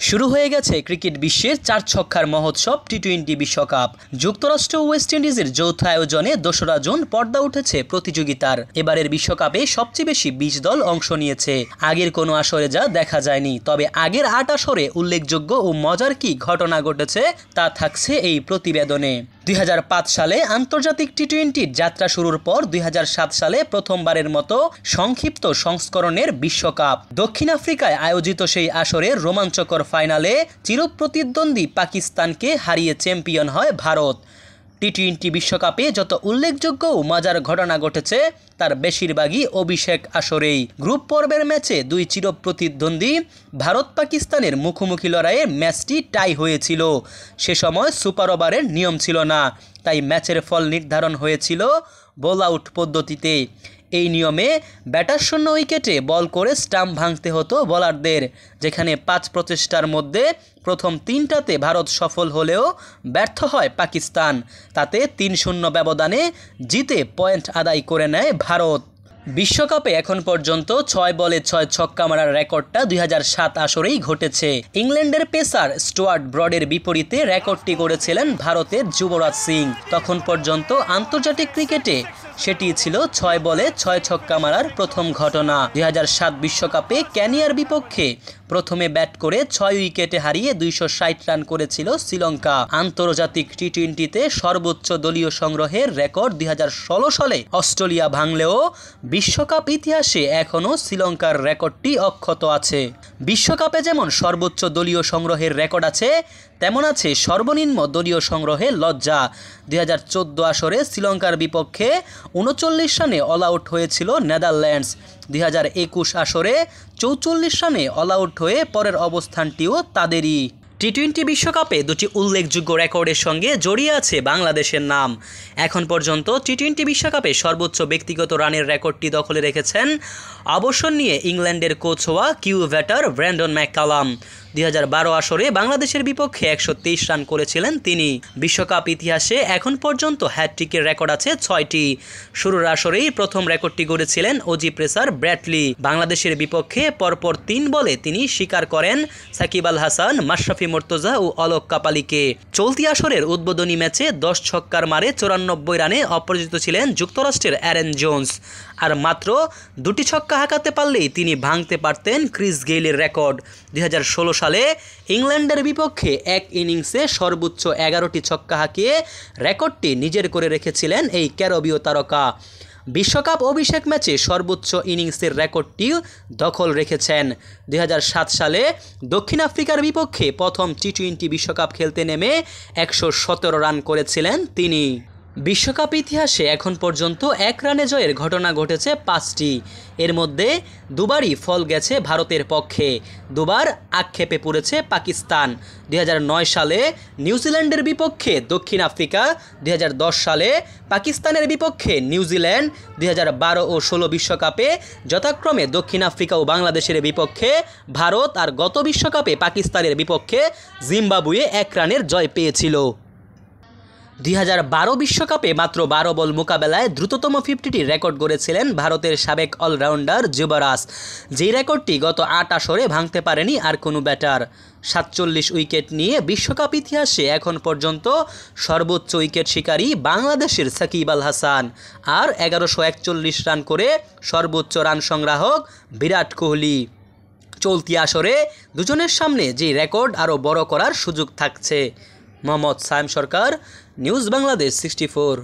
শুরু হয়ে গেছে ক্রিকেট বিশ্বের চার ছক্কার মহোৎসব টি-20 বিশ্বকাপ। যুক্তরাষ্ট্র ও ওয়েস্ট ইন্ডিজের যৌথ আয়োজনে ২রা জুন পর্দা উঠেছে প্রতিযোগিতার। এবারের বিশ্বকাপে সবচেয়ে বেশি ২০ দল অংশ নিয়েছে। আগের কোনো আসরে যা দেখা যায়নি। তবে আগের ৮ আসরে উল্লেখযোগ্য ও মজার কি ঘটনা ঘটেছে তা থাকছে এই প্রতিবেদনে। ২০০৫ সালে আন্তর্জাতিক টি-20 যাত্রা শুরুর পর ২০০৭ সালে প্রথমবারের মতো সংক্ষিপ্ত সংস্করণের বিশ্বকাপ। দক্ষিণ আফ্রিকায় আয়োজিত সেই আসরের রোমাঞ্চকর ফাইনালে চিরপ্রতিদ্বন্দ্বী পাকিস্তানকে হারিয়ে চ্যাম্পিয়ন হয় ভারত। টি-20 বিশ্বকাপে যত উল্লেখযোগ্য ও মজার ঘটনা ঘটেছে তার বেশিরভাগই অভিষেক আসরেই। গ্রুপ পর্বের ম্যাচে দুই চিরপ্রতিদ্বন্দ্বী ভারত পাকিস্তানের মুখোমুখি লড়াইয়ে ম্যাচটি টাই হয়েছিল। সে সময় সুপার ওভারের নিয়ম ছিল না, তাই ম্যাচের ফল নির্ধারণ হয়েছিল বল আউট পদ্ধতিতে। এই নিয়মে ব্যাটার শূন্য উইকেটে বল করে স্টাম্প ভাঙতে হতো বোলারদের, যেখানে ৫ প্রচেষ্টার মধ্যে প্রথম ৩টাতে ভারত সফল হলেও ব্যর্থ হয় পাকিস্তান। তাতে ৩-০ ব্যবধানে জিতে পয়েন্ট আদায় করে নেয় ভারত। বিশ্বকাপে এখন পর্যন্ত ৬ বলে ৬ ছক্কা মারার রেকর্ডটা ২০০৭ আসরেই ঘটেছে। ইংল্যান্ডের পেসার স্টুয়ার্ট ব্রডের বিপরীতে রেকর্ডটি গড়েছিলেন ভারতের যুবরাজ সিং। তখন পর্যন্ত আন্তর্জাতিক ক্রিকেটে সেটি ছিল ৬ বলে ৬ ছক্কা মারার প্রথম ঘটনা। ২০০৭ বিশ্বকাপে কেনিয়ার বিপক্ষে প্রথমে ব্যাট করে ৬ উইকেটে হারিয়ে ২৬০ রান করেছিল শ্রীলঙ্কা। আন্তর্জাতিক টি-20তে সর্বোচ্চ দলীয় সংগ্রহের রেকর্ড ২০১৬ সালে অস্ট্রেলিয়া ভাঙলেও বিশ্বকাপ ইতিহাসে এখনও শ্রীলঙ্কার রেকর্ডটি অক্ষত আছে। বিশ্বকাপে যেমন সর্বোচ্চ দলীয় সংগ্রহের রেকর্ড আছে, তেমন আছে সর্বনিম্ন দলীয় সংগ্রহের লজ্জা। ২০১৪ আসরে শ্রীলঙ্কার বিপক্ষে ৩৯ রানে অল আউট হয়েছিল নেদারল্যান্ডস। ২০২১ আসরে ৪৪ রানে অল আউট হয়ে পরের অবস্থানটিও তাদেরই। টি-20 বিশ্বকাপে দুটি উল্লেখযোগ্য রেকর্ডের সঙ্গে জড়িয়ে আছে বাংলাদেশের নাম। এখন পর্যন্ত টি-20 বিশ্বকাপে সর্বোচ্চ ব্যক্তিগত রানের রেকর্ডটি দখলে রেখেছেন অবসর নিয়ে ইংল্যান্ডের কোচ হওয়া কিউ ব্যাটার ব্র্যান্ডন ম্যাককালাম। ২০১২ আসরে বাংলাদেশের বিপক্ষে ১২৩ রান করেছিলেন তিনি। বিশ্বকাপ ইতিহাসে এখন পর্যন্ত হ্যাটট্রিকের রেকর্ড আছে ৬টি। শুরুর আসরেই প্রথম রেকর্ডটি গড়েছিলেন অজি পেসার ব্র্যাডলি। বাংলাদেশের বিপক্ষে পরপর ৩ বলে তিনি শিকার করেন সাকিব আল হাসান, মাশরাফি মুর্তজা ও অলোক কাপালিকে। চলতি আসরের উদ্বোধনী ম্যাচে ১০ ছক্কার মারে ৯৪ রানে অপরাজিত ছিলেন যুক্তরাষ্ট্রের অ্যারন জোন্স। আর মাত্র ২টি ছক্কা হাঁকাতে পারলেই তিনি ভাঙতে পারতেন ক্রিস গেইলের রেকর্ড। ২০১৬ সালে ইংল্যান্ডের বিপক্ষে এক ইনিংসে সর্বোচ্চ ১১টি ছক্কা হাঁকিয়ে রেকর্ডটি নিজের করে রেখেছিলেন এই ক্যারিবীয় তারকা। বিশ্বকাপ অভিষেক ম্যাচে সর্বোচ্চ ইনিংসের রেকর্ডটিও দখল রেখেছেন। ২০০৭ সালে দক্ষিণ আফ্রিকার বিপক্ষে প্রথম টি-20 বিশ্বকাপ খেলতে নেমে ১১৭ রান করেছিলেন তিনি। বিশ্বকাপ ইতিহাসে এখন পর্যন্ত ১ রানে জয়ের ঘটনা ঘটেছে ৫টি। এর মধ্যে দুবারই ফল গেছে ভারতের পক্ষে, দুবার আক্ষেপে পড়েছে পাকিস্তান। ২০০৯ সালে নিউজিল্যান্ডের বিপক্ষে দক্ষিণ আফ্রিকা, ২০১০ সালে পাকিস্তানের বিপক্ষে নিউজিল্যান্ড, ২০১২ ও ১৬ বিশ্বকাপে যথাক্রমে দক্ষিণ আফ্রিকা ও বাংলাদেশের বিপক্ষে ভারত, আর গত বিশ্বকাপে পাকিস্তানের বিপক্ষে জিম্বাবুয়ে ১ রানের জয় পেয়েছিল। ২০১২ বিশ্বকাপে মাত্র ১২ বল মোকাবেলায় দ্রুততম 50টি রেকর্ড গড়েছিলেন ভারতের সাবেক অলরাউন্ডার যুবরাজ, যেই রেকর্ডটি গত ৮ আসরে ভাঙতে পারেনি আর কোনো ব্যাটার। ৪৭ উইকেট নিয়ে বিশ্বকাপ ইতিহাসে এখন পর্যন্ত সর্বোচ্চ উইকেট শিকারী বাংলাদেশের সাকিব আল হাসান, আর ১১৪১ রান করে সর্বোচ্চ রান সংগ্রাহক বিরাট কোহলি। চলতি আসরে দুজনের সামনে যে রেকর্ড আরও বড় করার সুযোগ থাকছে। মোহাম্মদ সায়েম সরকার, নিউজ বাংলাদেশ 64।